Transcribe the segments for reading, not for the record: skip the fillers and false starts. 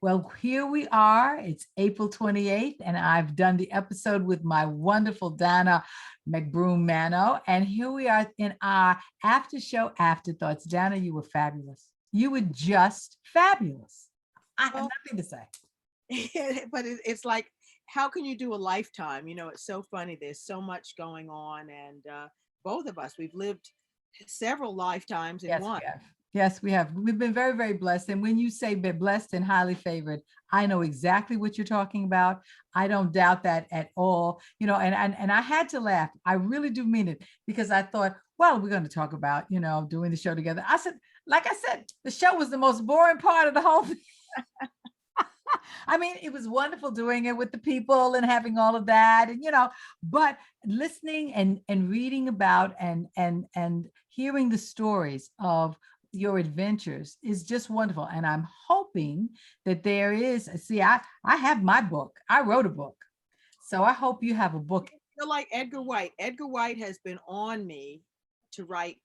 Well, here we are. It's April 28th, and I've done the episode with my wonderful Dana McBroom Manno. And here we are in our after show afterthoughts. Dana, you were fabulous. You were just fabulous. I have Well, nothing to say. but it's like, how can you do a lifetime? It's so funny. There's so much going on, and both of us, we've lived several lifetimes in Yes, one. we have. Yes, we have. We've been very, very blessed. And when you say be blessed and highly favored, I know exactly what you're talking about. I don't doubt that at all. And I had to laugh. I really do mean it because I thought, well, we're going to talk about, doing the show together. Like I said, the show was the most boring part of the whole thing. I mean, it was wonderful doing it with the people and having all of that, and but listening and reading about and hearing the stories of your adventures is just wonderful. And I'm hoping that there is. See, I have my book. I wrote a book, so I hope you have a book. Feel like Edgar White. Edgar White has been on me to write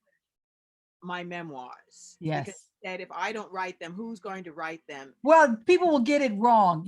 my memoirs because Yes. he said if I don't write them, who's going to write them? Well, people will get it wrong,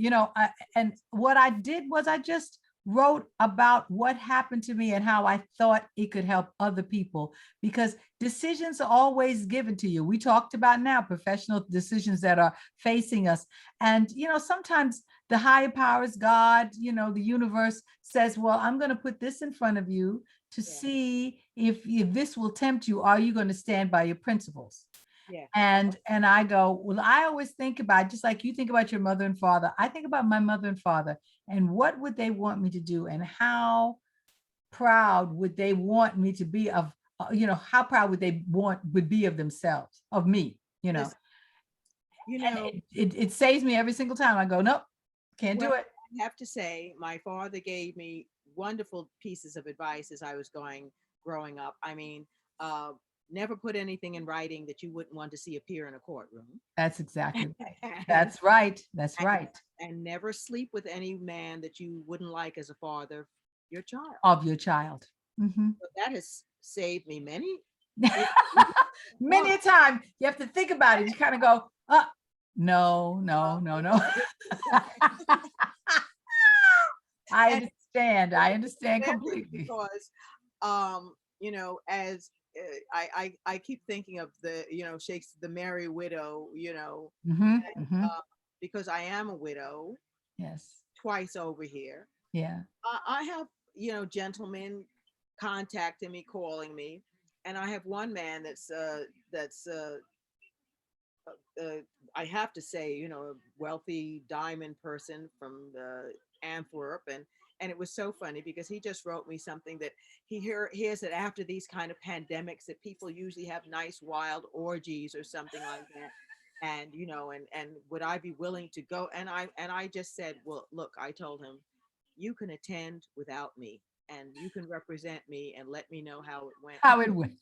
and what I did was I just wrote about what happened to me and how I thought it could help other people, because decisions are always given to you. We talked about now professional decisions that are facing us. And, sometimes the higher powers, God, the universe says, well, I'm going to put this in front of you to Yeah, see if this will tempt you. Are you going to stand by your principles? yeah. And I go, well, I always think about, just like you think about your mother and father, I think about my mother and father and what would they want me to do, and how proud would they want me to be of, how proud would they would be of themselves, of me, Listen, you and know, it saves me every single time. I go, nope, can't well, do it. I have to say, my father gave me wonderful pieces of advice as I was growing up. I mean, uh, never put anything in writing that you wouldn't want to see appear in a courtroom, That's exactly right. and That's right. That's and, right. and never sleep with any man that you wouldn't like as a father, your child. Of your child. Mhm. So that has saved me many. Many a time you have to think about it. You kind of go, no, no, no, no. I And understand. I understand especially completely. because as I keep thinking of the Shakespeare, the Merry Widow, Hmm, hmm. uh, because I am a widow Yes. twice over here. Yeah. I have gentlemen contacting me, calling me, and I have one man that's uh, I have to say, a wealthy diamond person from Antwerp, and it was so funny because he just wrote me something that hears that after these kind of pandemics that people usually have nice wild orgies or something like that, and and would I be willing to go? And I just said, well, look, I told him, you can attend without me, and you can represent me, and let me know how it went. How it went.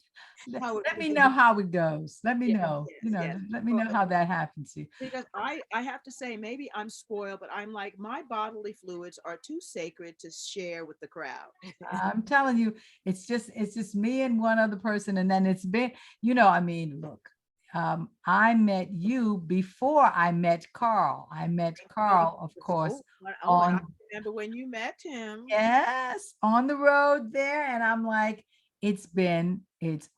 How it Let me went. know how it goes. Let me Yes, know. yes, yes. Let me know how that happens to you. Because I have to say, maybe I'm spoiled, but I'm like, my bodily fluids are too sacred to share with the crowd. I'm telling you, it's just me and one other person. And then it's been, I mean, look, I met you before I met Carl. I met Carl, of course, And I on, remember when you met him. yes, on the road there. And I'm like, it's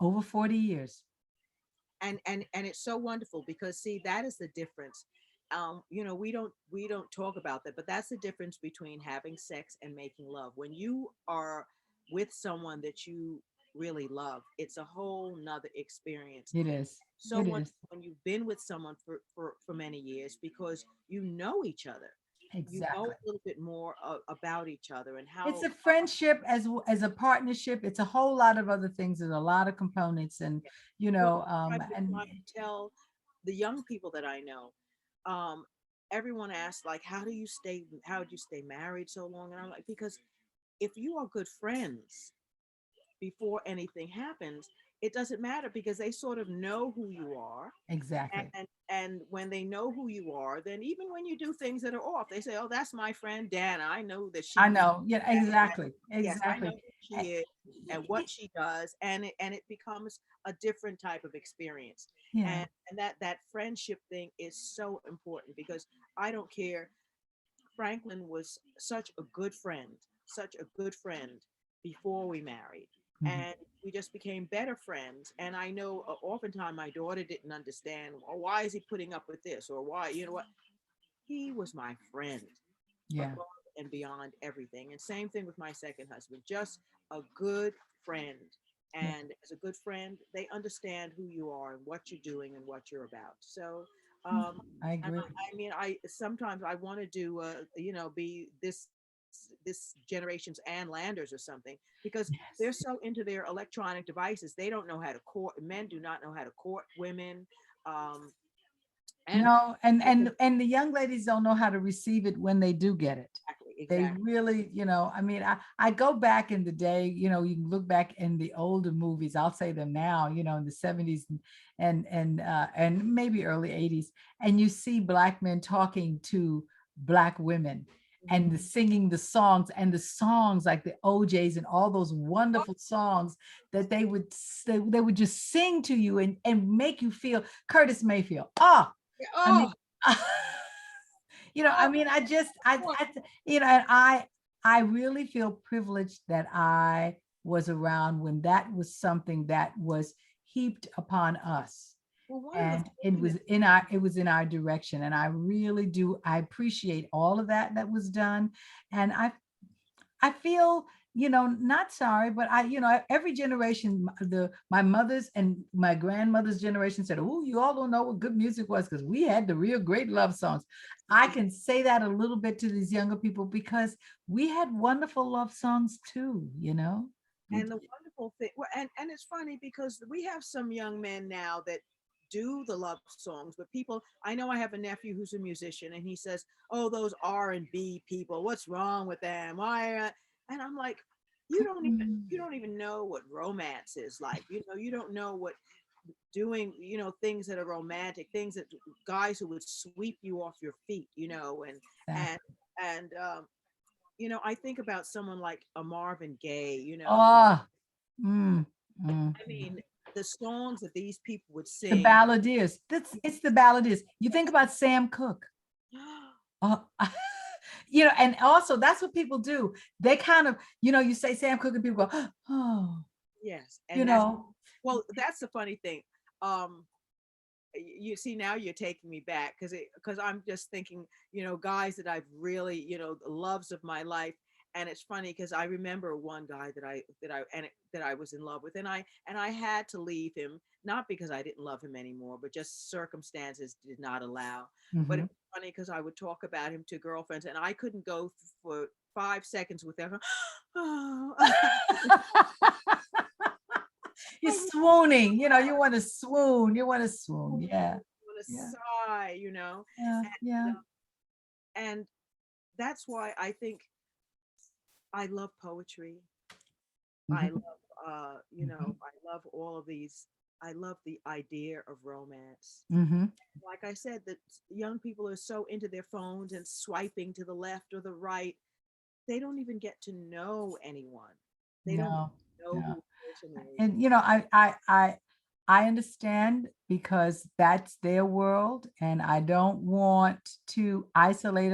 over 40 years. And it's so wonderful because, see, that is the difference. We don't talk about that, but that's the difference between having sex and making love. When you are with someone that you really love, it's a whole nother experience. It is. So It much is. when you've been with someone for many years, because you know each other, you know Exactly. a little bit more about each other and It's how. a friendship as a partnership. It's a whole lot of other things. There's a lot of components, and Well, I've been and trying to tell the young people that I know. Um, Everyone asks, like, how did you stay married so long? And I'm like, because if you are good friends before anything happens, it doesn't matter because they sort of know who you are. exactly. And when they know who you are, then even when you do things that are off, they say, "Oh, that's my friend Dana. I know that I she, know. Yeah, exactly. yes, I know Exactly. who she is and what she does," and it becomes a different type of experience. Yeah. And that friendship thing is so important because I don't care. Franklin was such a good friend, such a good friend before we married. Mhm. And we just became better friends. And I know oftentimes my daughter didn't understand, well, why is he putting up with this? Or why, you know what? He was my friend Yeah. above and beyond everything. And same thing with my second husband, just a good friend. Yeah. And as a good friend, they understand who you are and what you're doing and what you're about. So, Mm, um, I and agree. I mean, I sometimes I want to do, be this generation's Ann Landers or something because they're Yes. so into their electronic devices. They don't know how to court. Men do not know how to court women. Um, and No, and the young ladies don't know how to receive it when they do get it. exactly, They exactly. really, I mean, I go back in the day, you can look back in the older movies, I'll say them now, in the 70s and maybe early 80s, and you see Black men talking to Black women and Mhm. the songs like the OJs and all those wonderful songs that they would just sing to you and make you feel Curtis Mayfield. I mean, Oh, I oh, mean, boy. and I really feel privileged that I was around when that was something that was heaped upon us. Well, one of the And it was fortunate in our direction. And I really do, I appreciate all of that was done. And I feel, not sorry, but every generation, my mother's and my grandmother's generation said, "Oh, you all don't know what good music was because we had the real great love songs." I can say that a little bit to these younger people because we had wonderful love songs too. We and the did. wonderful thing, well, and it's funny because we have some young men now that do the love songs, but people, I know I have a nephew who's a musician, and he says, "Oh, those R&B people, what's wrong with them? Why?" And I'm like, Mm. you don't even know what romance is like. You don't know what doing, things that are romantic, things that guys who would sweep you off your feet, and Exactly. and I think about someone like a Marvin Gaye, Oh, mm, mm. I mean, the songs that these people would The sing. balladeers. It's the balladeers. You think about Sam Cooke. Oh, and also that's what people do. They kind of, you say Sam Cooke and people go, oh, Yes, you and that's know, well, that's the funny thing. Um, you see, now you're taking me back because I'm just thinking, guys that I've really, the loves of my life. And it's funny because I remember one guy that I was in love with, and I had to leave him, not because I didn't love him anymore, but just circumstances did not allow. But it mhm. was funny because I would talk about him to girlfriends, and I couldn't go for 5 seconds without oh, You're I was swooning, you want to swoon, you want to swoon. Yeah, going to yeah, sigh, yeah, yeah. and that's why I think I love poetry. I Mhm, love, mhm, I love all of these. I love the idea of romance. mhm. Like I said, that young people are so into their phones and swiping to the left or the right, they don't even get to know anyone. They don't No, know no. who a person is. And I understand because that's their world, and I don't want to isolate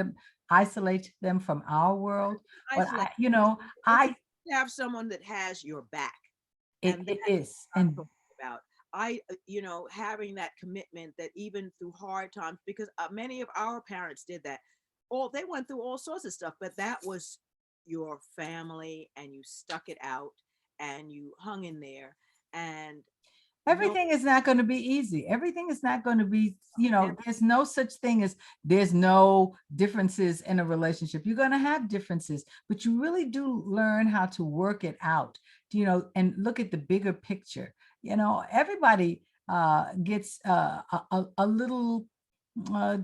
them from our world. But Isolate. It's I to have someone that has your back, it, and it that's is, what I'm and talking about. Having that commitment that even through hard times, because many of our parents did that. They went through all sorts of stuff, but that was your family, and you stuck it out, and you hung in there, and no, everything is not going to be easy. Everything is not going to be, and there's no such thing as there's no differences in a relationship. You're going to have differences, but you really do learn how to work it out, and look at the bigger picture. Everybody gets a little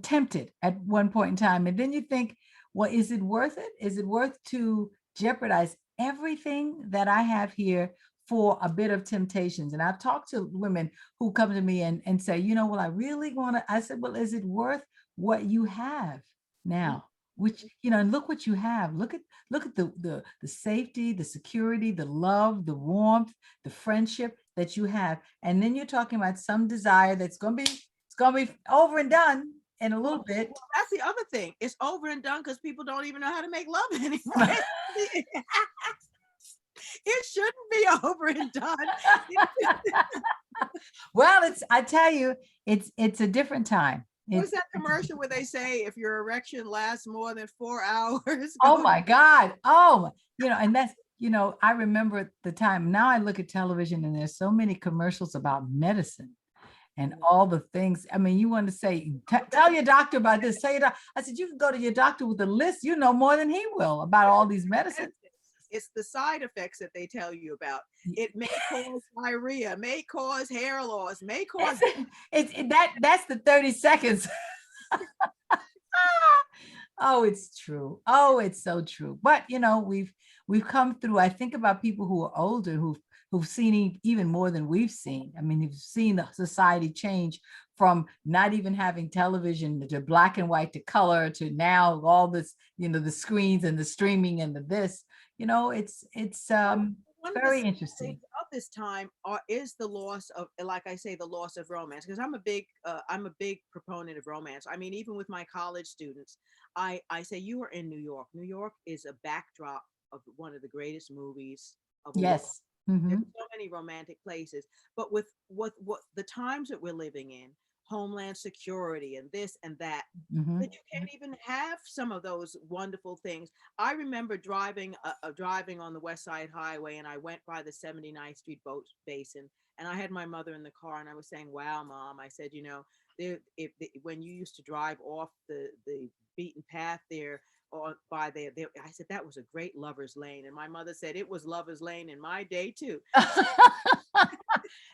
tempted at one point in time. And then you think, well, is it worth it? Is it worth to jeopardize everything that I have here for a bit of temptations? And I've talked to women who come to me and say, well, I really want to. I said, well, is it worth what you have now? Which, and look what you have. Look at the safety, the security, the love, the warmth, the friendship. that you have. And then you're talking about some desire that's it's gonna be over and done in a little bit. Well, that's the other thing. It's over and done because people don't even know how to make love anymore. It shouldn't be over and done. Well, I tell you, it's a different time. What's that commercial where they say if your erection lasts more than 4 hours? Oh my God. Oh, and that's, I remember the time. Now I look at television and there's so many commercials about medicine and all the things. I mean, you want to say, tell your doctor about this. Tell your doctor. I said, you can go to your doctor with a list. You know more than he will about all these medicines. It's the side effects that they tell you about. It may cause diarrhea, may cause hair loss, may cause. That's the 30 seconds. Oh, it's true. Oh, it's so true. But we've come through. I think about people who are older who've seen even more than we've seen. I mean, you've seen the society change from not even having television to black and white to color to now all this, the screens and the streaming and the this. It's very interesting. Of this time is the loss of, like I say, the loss of romance, because I'm a big proponent of romance. I mean, even with my college students, I say, you are in New York. New York is a backdrop of one of the greatest movies of all. Yes. Mm-hmm. There's so many romantic places, but with what the times that we're living in, homeland security and this and that, that you can't even have some of those wonderful things. I remember driving on the West Side Highway, and I went by the 79th Street boat basin, and I had my mother in the car, and I was saying, "Wow, Mom," I said, when you used to drive off the beaten path there, or by there, I said that was a great lover's lane, and my mother said it was lover's lane in my day too.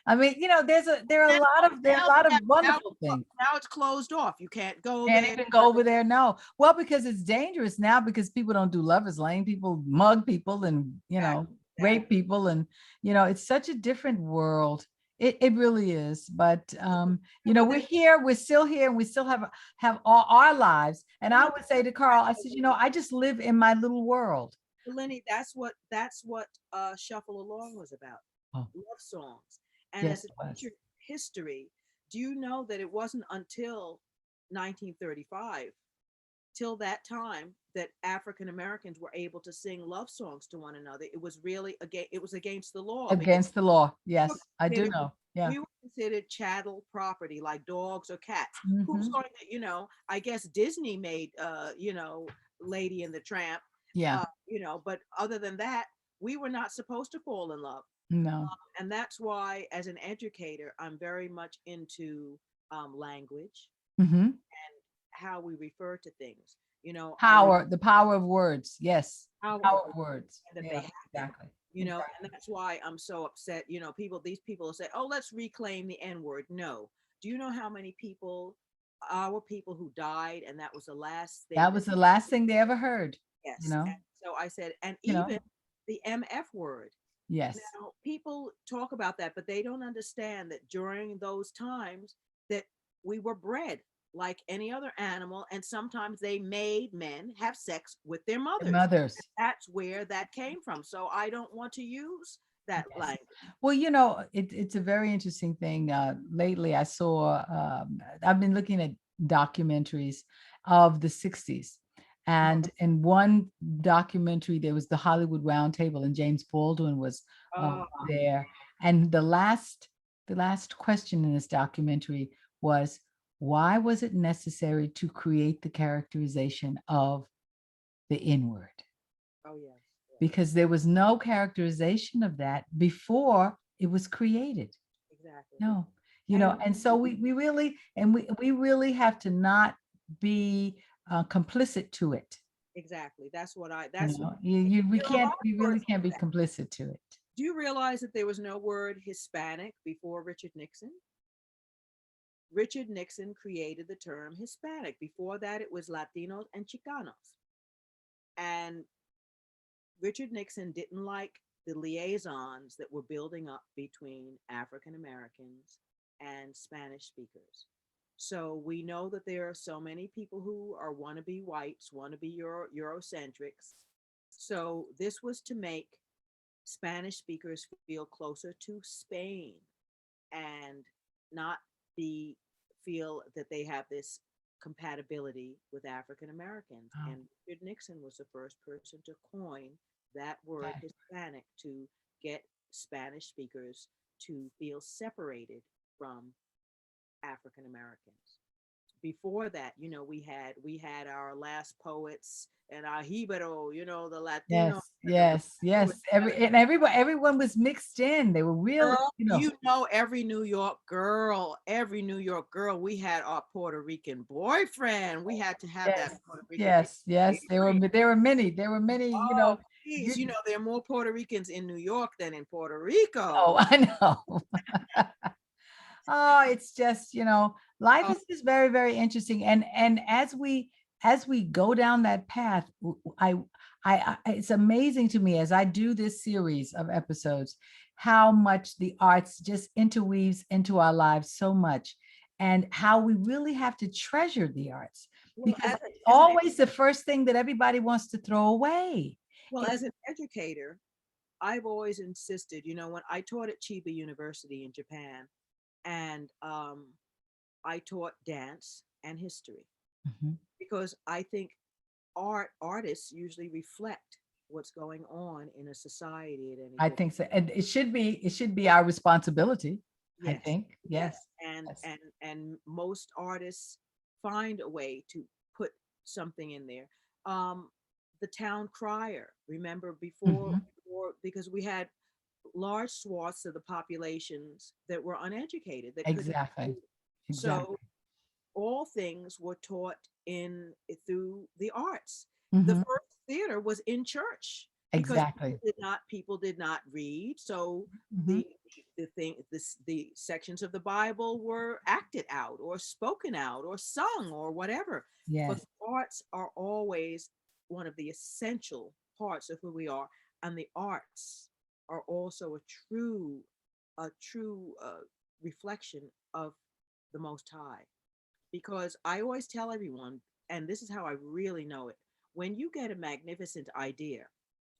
I mean, there are a lot of wonderful things. Now it's closed off. You can't go Can't there. even go over there. No. Well, because it's dangerous now, because people don't do lovers lane. People mug people and, rape people. And, it's such a different world. It really is. But, we're still here, and we still have all our lives. And I would say to Carl, I said, I just live in my little world. Lynnie, that's what Shuffle Along was about. Oh. Love songs. And Yes, as a it was. teacher history, do you know that it wasn't until 1935, till that time, that African Americans were able to sing love songs to one another? It was really against the law. Against the law. Yes, I do know. Yeah. We were considered chattel property, like dogs or cats. Mhm. Who's going to, I guess Disney made, Lady and the Tramp. Yeah. But other than that, we were not supposed to fall in love. No. And that's why, as an educator, I'm very much into language Mm-hmm. and how we refer to things. The power of words. Yes. Power of words. That Yeah, they happen. exactly. And that's why I'm so upset. These people say, "Oh, let's reclaim the N-word." No. Do you know how many our people who died, and that was the last thing? That was the last thing they ever heard. Yes. So I said, and even the MF word. Yes. Now, people talk about that, but they don't understand that during those times that we were bred like any other animal, and sometimes they made men have sex with their mothers. That's where that came from. So I don't want to use that language. Well, it's a very interesting thing. Lately, I've been looking at documentaries of the 60s. And in one documentary, there was the Hollywood Roundtable, and James Baldwin was there. And the last question in this documentary was, why was it necessary to create the characterization of the N-word? Oh, yeah. Because there was no characterization of that before it was created. Exactly. No, and so we really have to not be complicit to it. Exactly. We really can't be complicit to it. Do you realize that there was no word Hispanic before Richard Nixon? Richard Nixon created the term Hispanic. Before that, it was Latinos and Chicanos. And Richard Nixon didn't like the liaisons that were building up between African Americans and Spanish speakers. So we know that there are so many people who are wannabe whites, wannabe Eurocentrics. So this was to make Spanish speakers feel closer to Spain and not be feel that they have this compatibility with African Americans. Oh, And Richard Nixon was the first person to coin that word okay. Hispanic to get Spanish speakers to feel separated from African Americans. Before that, we had our last poets and our Hibero, the Latino, Yes, the yes, yes. Everyone was mixed in. They were really, girl, every New York girl, we had our Puerto Rican boyfriend. We had to have that yes, Puerto Rican yes, yes. baby. There were many, Oh, you, geez, there are more Puerto Ricans in New York than in Puerto oh, Rico. I know. Oh, it's just, life Oh, is just very, very interesting. And as we go down that path, it's amazing to me as I do this series of episodes, how much the arts just interweaves into our lives so much, and how we really have to treasure the arts, well, because it's always the first thing that everybody wants to throw away. as an educator, I've always insisted, when I taught at Chiba University in Japan, and I taught dance and history Mhm. because I think artists usually reflect what's going on in a society at any I given. think so. And it should be our responsibility, I Yes, think. yes, Yes. and Yes. and and most artists find a way to put something in there. Um, the town crier, remember Mhm. before because we had large swaths of the populations that were uneducated that couldn't Exactly. read. So Exactly. all things were taught in through the arts. The Mhm. first theater was in church because Exactly. people did not read. So Mhm. the sections of the Bible were acted out or spoken out or sung or whatever. But Yes. the arts are always one of the essential parts of who we are, and the arts are also a true reflection of the Most High, because I always tell everyone, and this is how I really know it, when you get a magnificent idea,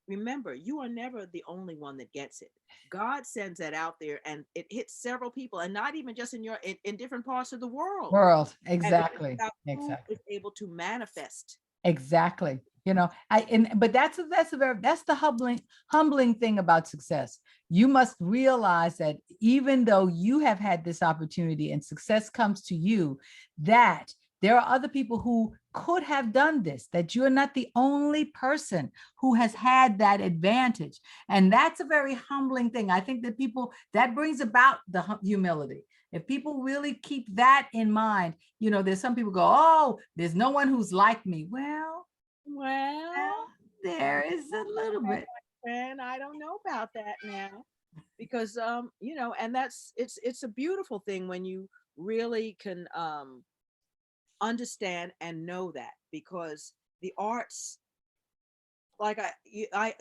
remember, you are never the only one that gets it. God sends that out there and it hits several people, and not even just in different parts of the world. World. And it's Exactly. about who Exactly. is able to manifest. Exactly. But that's the humbling thing about success. You must realize that even though you have had this opportunity and success comes to you, that there are other people who could have done this, that you're not the only person who has had that advantage. And that's a very humbling thing. I think that that brings about the humility. If people really keep that in mind, there's some people go, oh, there's no one who's like me. Well, Well, there is a little bit. and I don't know about that now, because and it's a beautiful thing when you really can understand and know that, because the arts, like I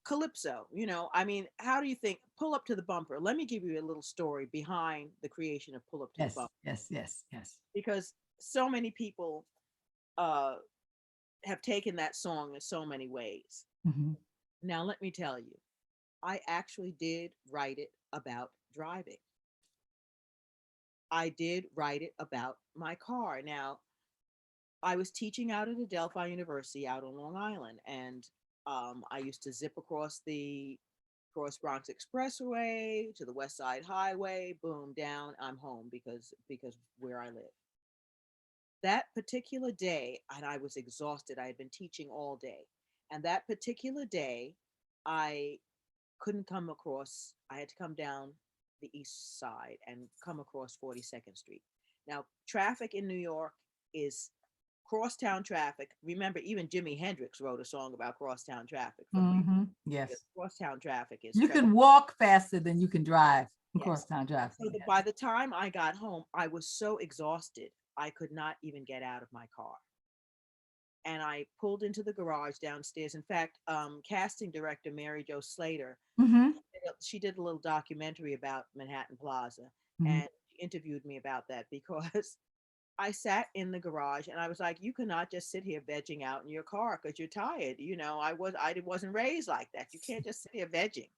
calypso, I mean, how do you think Pull Up to the Bumper? Let me give you a little story behind the creation of Pull Up to the Yes, Bumper, yes, yes, yes. because so many people uh have taken that song in so many ways. Mhm. Now let me tell you, I actually did write it about driving. I did write it about my car. Now, I was teaching out at Adelphi University out on Long Island, and I used to zip across the Cross Bronx Expressway to the West Side Highway. Boom, down. I'm home because where I live. That particular day, and I was exhausted. I had been teaching all day, and that particular day, I couldn't come across. I had to come down the east side and come across 42nd Street. Now, traffic in New York is crosstown traffic. Remember, even Jimi Hendrix wrote a song about crosstown traffic from New York. Because Yes. crosstown traffic is You terrible. can walk faster than you can drive in Yes. crosstown traffic. So Yes. by the time I got home, I was so exhausted, I could not even get out of my car. And I pulled into the garage downstairs. In fact, casting director Mary Jo Slater, Hmm. she did a little documentary about Manhattan Plaza, Hmm. and she interviewed me about that because I sat in the garage and I was like, you cannot just sit here vegging out in your car because you're tired. I wasn't raised like that. You can't just sit here vegging.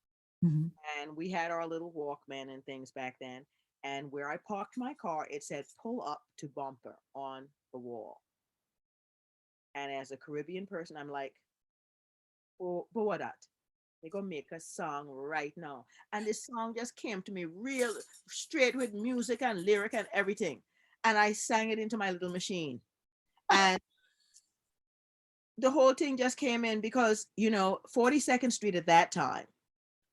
Mhm. And we had our little Walkman and things back then. And where I parked my car, it said pull up to bumper on the wall. And as a Caribbean person, I'm like, oh, but what that? They're gonna make a song right now. And this song just came to me real straight with music and lyric and everything. And I sang it into my little machine. And the whole thing just came in because, 42nd Street at that time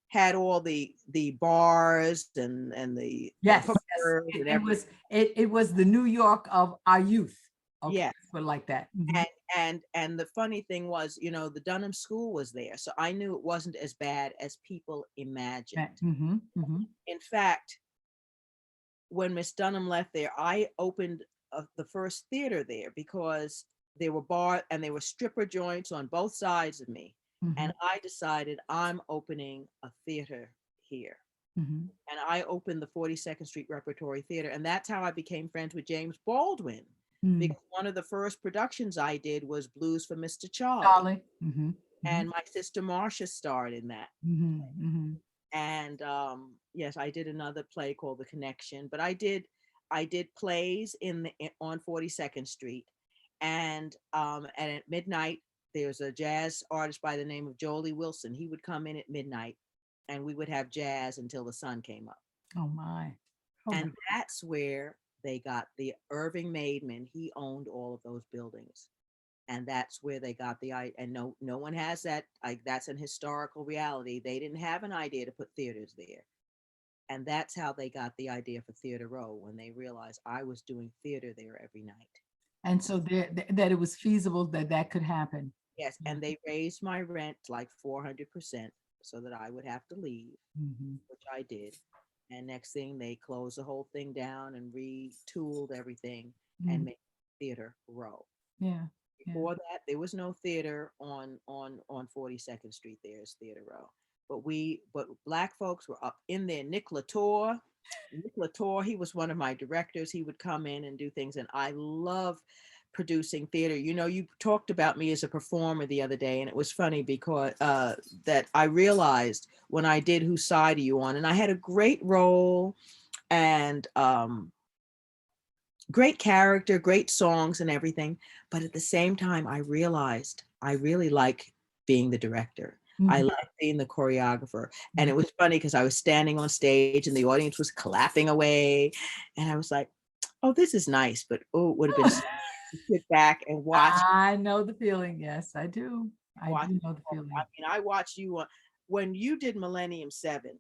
had all the bars and the Yes, yes. hookers and It everything. was it was the New York of our youth. Okay, Yeah. let's put it like that. Mhm. And the funny thing was, the Dunham School was there, so I knew it wasn't as bad as people imagined. Mhm, mhm. In fact, when Miss Dunham left there, I opened the first theater there because there were bar and there were stripper joints on both sides of me, Mhm, and I decided I'm opening a theater here. mhm. And I opened the 42nd Street Repertory Theater. And that's how I became friends with James Baldwin, Mm. because one of the first productions I did was Blues for Mr. Charlie. Charlie. Mhm, mhm, And my sister Marcia starred in that. mhm, mhm, And yes, I did another play called The Connection, but I did plays on 42nd Street. And at midnight, there's a jazz artist by the name of Jolie Wilson. He would come in at midnight and we would have jazz until the sun came up. oh my. Oh my. And that's where they got the Irving Maidman. He owned all of those buildings. And that's where they got the idea. And no one has that. That's an historical reality. They didn't have an idea to put theaters there. And that's how they got the idea for Theater Row when they realized I was doing theater there every night. And so that it was feasible that that could happen. Yes. Yeah. And they raised my rent like 400% so that I would have to leave, Mhm, which I did. And next thing, they closed the whole thing down and retooled everything and mm. made Theater Row. Yeah. Yeah. Before that, there was no theater on 42nd Street. There's Theater Row, but black folks were up in there. Nick Latour, he was one of my directors. He would come in and do things, and I love producing theater. You talked about me as a performer the other day, and it was funny because that I realized when I did Whose Side Are You On, and I had a great role and great character, great songs and everything. But at the same time, I realized I really like being the director. I Mhm, like being the choreographer. And mhm. it was funny because I was standing on stage and the audience was clapping away. And I was like, oh, this is nice. But oh, it would have been so nice to sit back and I know the feeling. Yes, I do. I watch. do know the I feeling. mean, I watched you when you did Millennium 7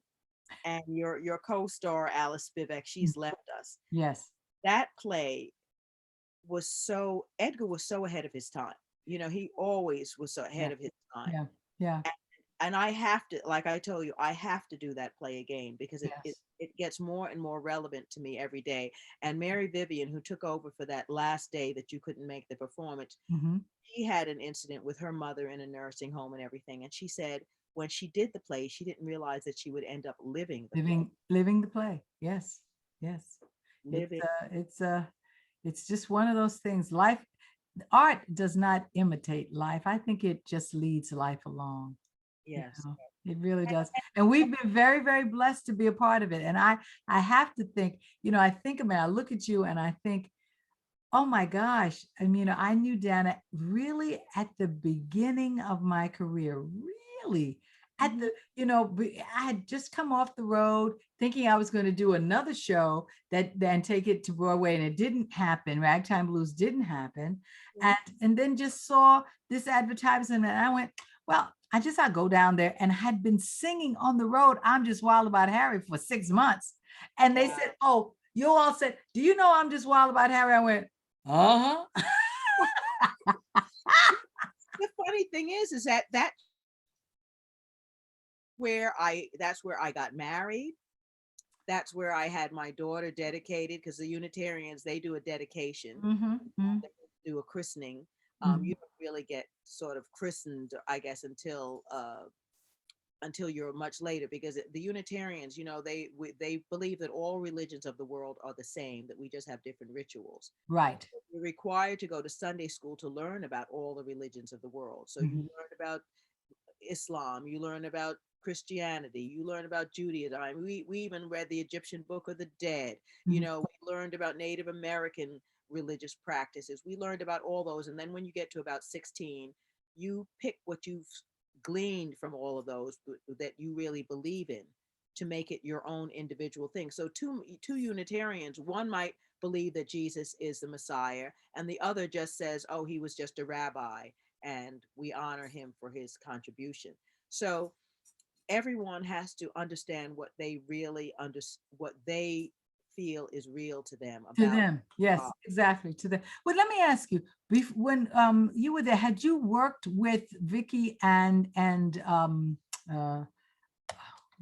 and your co-star Alice Spivak, Mm. she's left us. Yes. That play Edgar was so ahead of his time. He always was so Yeah. ahead of his time. Yeah. Yeah. And I have to, like I told you, I have to do that play again because it, it Yes. it gets more and more relevant to me every day. And Mary Vivian, who took over for that last day that you couldn't make the performance, Mhm. she had an incident with her mother in a nursing home and everything. And she said when she did the play, she didn't realize that she would end up living the play. Living the play. Yes. Yes. It's Living, it's just one of those things. Life, art does not imitate life. I think it just leads life along. You yes. know, it really does. And we've been very, very blessed to be a part of it. And I have to think, I think about, I look at you and I think, oh my gosh. I mean, I knew Dana really at the beginning of my career, really at Mhm. the, I had just come off the road thinking I was going to do another show that then take it to Broadway, and it didn't happen. Ragtime Blues didn't happen. And then just saw this advertisement and I went, well, I'll go down there, and had been singing on the road. I'm Just Wild About Harry for 6 months. And they Wow. said, oh, you all said, do you know I'm Just Wild About Harry? I went, uh-huh. The funny thing is that's where I got married. That's where I had my daughter dedicated because the Unitarians, they do a dedication, Mm-hmm. they do a christening. Mm-hmm. You don't really get sort of christened, I guess, until until you're much later, because the Unitarians, they believe that all religions of the world are the same, that we just have different rituals. Right. You're required to go to Sunday school to learn about all the religions of the world. So you Mhm. learn about Islam, you learn about Christianity, you learn about Judaism. We even read the Egyptian Book of the Dead. Mhm. We learned about Native American religious practices. We learned about all those. And then when you get to about 16, you pick what you've gleaned from all of those that you really believe in to make it your own individual thing. So two Unitarians, one might believe that Jesus is the Messiah, and the other just says, oh, he was just a rabbi and we honor him for his contribution. So everyone has to understand what they really what they feel is real to them To about them, yes, God. exactly. To them. Well, let me ask you, when you were there, had you worked with Vicky and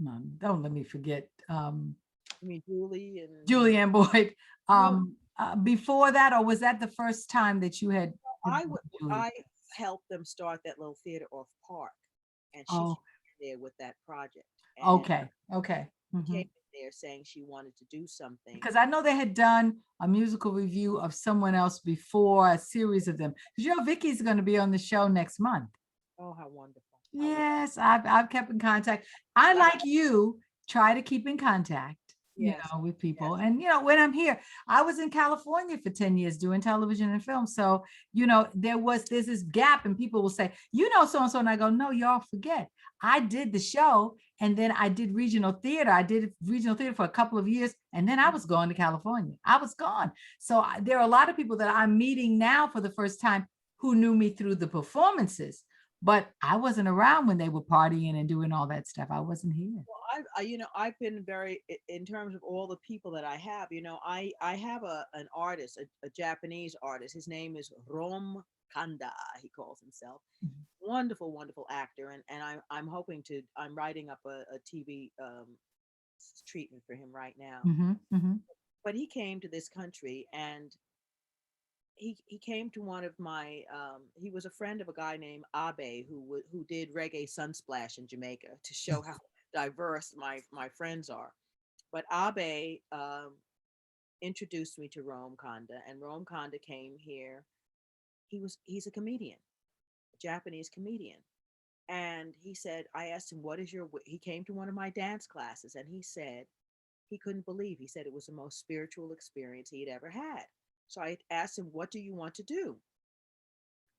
no, don't let me forget, I mean, Julie and Julianne Boyd, no, before that, or was that the first time that you had I worked would with Julie? I helped them start that little theater off Park, and she Oh, came there with that project, and okay, okay. she came Mhm. in there saying she wanted to do something. Because I know they had done a musical review of someone else before, a series of them. Because Vicky's going to be on the show next month. Oh, how wonderful! How wonderful. Yes, I've kept in contact. I, Well, like you, try to keep in contact, yes, with people. yes. And when I'm here, I was in California for 10 years doing television and film. So, there's this gap, and people will say, so and so, and I go, no, y'all forget. I did the show, and then I did regional theater. I did regional theater for a couple of years, and then I was going to California. I was gone. So there are a lot of people that I'm meeting now for the first time who knew me through the performances, but I wasn't around when they were partying and doing all that stuff. I wasn't here. Well, I've been very, in terms of all the people that I have, I have an artist, a Japanese artist. His name is Rom Kanda, he calls himself. Mhm. Wonderful, wonderful actor. And I'm writing up a TV treatment for him right now. Mhm, mhm. But he came to this country, and he came to one of my he was a friend of a guy named Abe who did Reggae Sunsplash in Jamaica, to show how diverse my friends are. But Abe introduced me to Rome Kanda, and Rome Kanda came here. He's a comedian, a Japanese comedian. And he said, I asked him, what is he came to one of my dance classes, and he said he couldn't believe, he said it was the most spiritual experience he'd ever had. So I asked him, what do you want to do?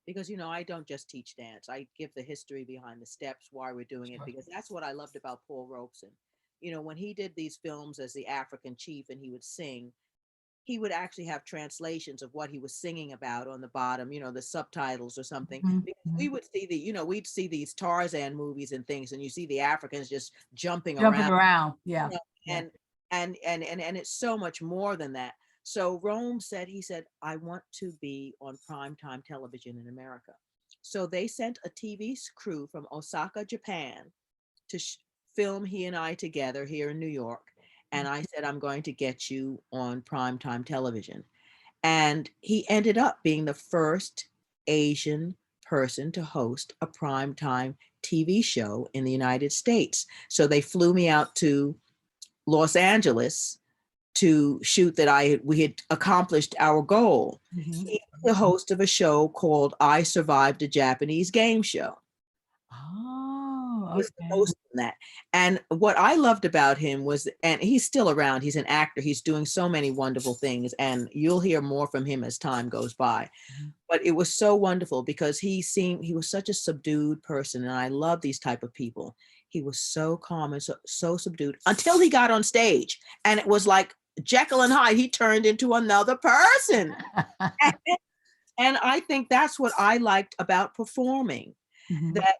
Because I don't just teach dance, I give the history behind the steps, why we're doing it, Sure. because that's what I loved about Paul Robeson. When he did these films as the African chief and he would sing, he would actually have translations of what he was singing about on the bottom, the subtitles or something. Mhm, Because we mhm. would see we'd see these Tarzan movies and things, and you see the Africans just jumping Jumping around, around. you Yeah. know, Yeah. and it's so much more than that. So Rome said, he said, I want to be on primetime television in America. So they sent a TV crew from Osaka, Japan, to film he and I together here in New York. And I said, I'm going to get you on primetime television. And he ended up being the first Asian person to host a primetime TV show in the United States. So they flew me out to Los Angeles to shoot that we had accomplished our goal. Mhm. He's the host of a show called I Survived a Japanese Game Show. Oh, Was the okay. host in that. And what I loved about him was, and he's still around, he's an actor, he's doing so many wonderful things, and you'll hear more from him as time goes by. Mhm. But it was so wonderful because he was such a subdued person, and I love these type of people. He was so calm and so subdued until he got on stage, and it was like Jekyll and Hyde. He turned into another person. And I think that's what I liked about performing, Mhm. that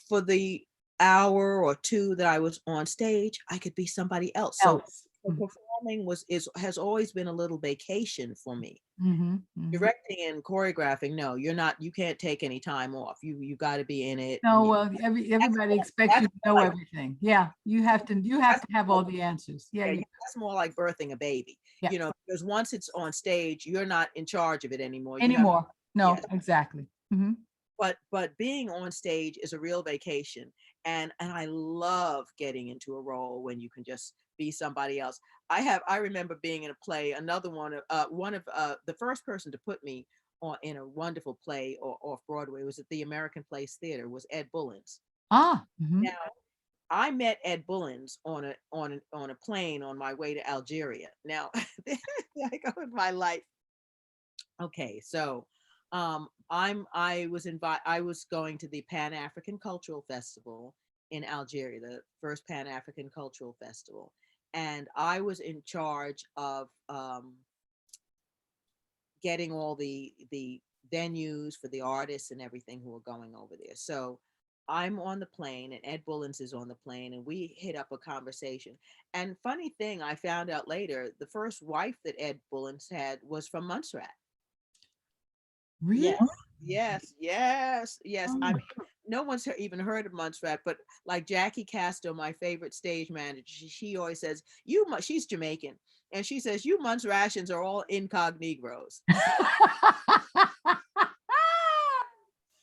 for the hour or two that I was on stage, I could be somebody else. So Else. Mhm, performing has always been a little vacation for me. mhm, mhm. Directing and choreographing, no, you can't take any time off. You got to be in it. No, And well, that's everybody more, expects that's you to more know like everything. Yeah, you have that's to have more, all the answers. Yeah, yeah, yeah, that's more like birthing a baby. yeah. Because once it's on stage, you're not in charge of it anymore. You have, Anymore. yes. No, exactly. Mhm. but being on stage is a real vacation, and I love getting into a role when you can just be somebody else. I remember being in a play, another one of the first person to put me on in a wonderful play or off Broadway was at the American Place Theater, was Ed Bullins. Ah, Now I met Ed Bullins on a plane on my way to Algeria. Now I go with my life. Okay, so I was going to the Pan African Cultural Festival in Algeria, the first Pan African Cultural Festival, and I was in charge of getting all the venues for the artists and everything who were going over there. So I'm on the plane and Ed Bullins is on the plane and we hit up a conversation. And funny thing, I found out later, the first wife that Ed Bullins had was from Montserrat. really? Yes, yes. I Oh, mean, no one's even heard of Montserrat, but like Jackie Castro, my favorite stage manager, she always says, she's Jamaican. And she says, you Montserratians are all incognegros.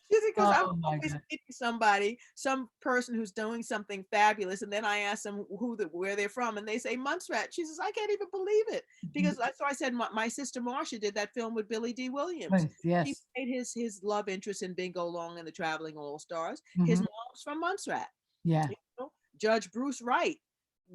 Just because I'm oh my always God. meeting somebody, some person who's doing something fabulous, and then I ask them where they're from, and they say Montserrat. She says, I can't even believe it, because that's why I said my sister Marcia did that film with Billy D. Williams. Yes, He yes. played his love interest in Bingo Long and the Traveling All Stars. His Mhm. mom's from Montserrat. Yeah. You know? Judge Bruce Wright,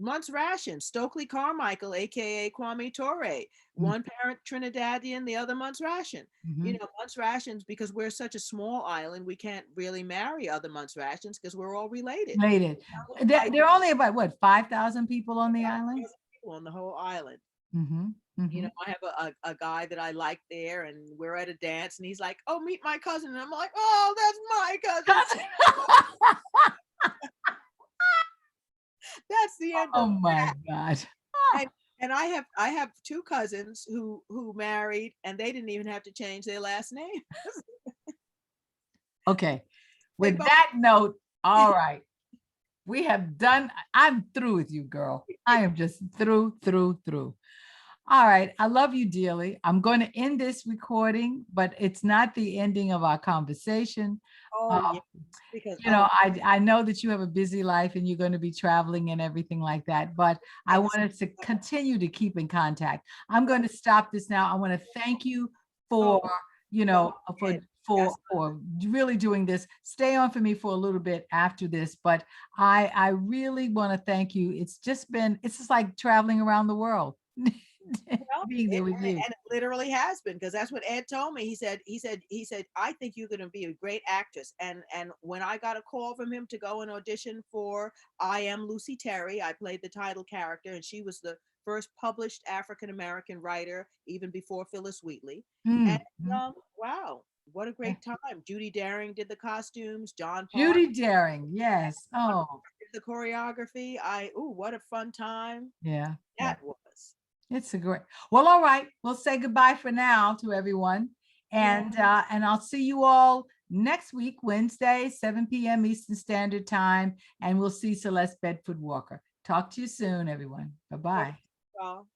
Montserratian, Stokely Carmichael, aka Kwame Ture, one parent Trinidadian, the other Montserratian. You Mhm. know, Montserratians, because we're such a small island, we can't really marry other Montserratians because we're all related. Related. I There are only about what, 5,000 people on the island? people on the whole island. Mhm. You know, Mhm. I have a guy that I like there, and we're at a dance, and he's like, "Oh, meet my cousin," and I'm like, "Oh, that's my cousin." That's the end Oh of my that. God. And and I have two cousins who married, and they didn't even have to change their last name. Okay. They With both. that note, all right. We have done, I'm through with you, girl. I am just through. All right. I love you dearly. I'm going to end this recording, but it's not the ending of our conversation. Uh, Oh yeah, because I know that you have a busy life and you're going to be traveling and everything like that, but I yes, want us to continue to keep in contact. I'm going to stop this now. I want to thank you oh, for, you go know, ahead. Yes, for really doing this. Stay on for me for a little bit after this, but I really want to thank you. It's just like traveling around the world. well, Being there with you. and it literally has been, because that's what Ed told me. He said, I think you're going to be a great actress. And when I got a call from him to go and audition for I Am Lucy Terry, I played the title character, and she was the first published African American writer, even before Phyllis Wheatley. And Mm, mm. wow, what a Yeah. great time! Judy Daring did the costumes. John Park Judy Daring, yes. Oh, did the choreography. What a fun time yeah, yeah. that was. It's a great. Well, all right. We'll say goodbye for now to everyone, Yeah. and I'll see you all next week, Wednesday, 7 p.m. Eastern Standard Time, and we'll see Celeste Bedford Walker. Talk to you soon, everyone. Bye bye. Well,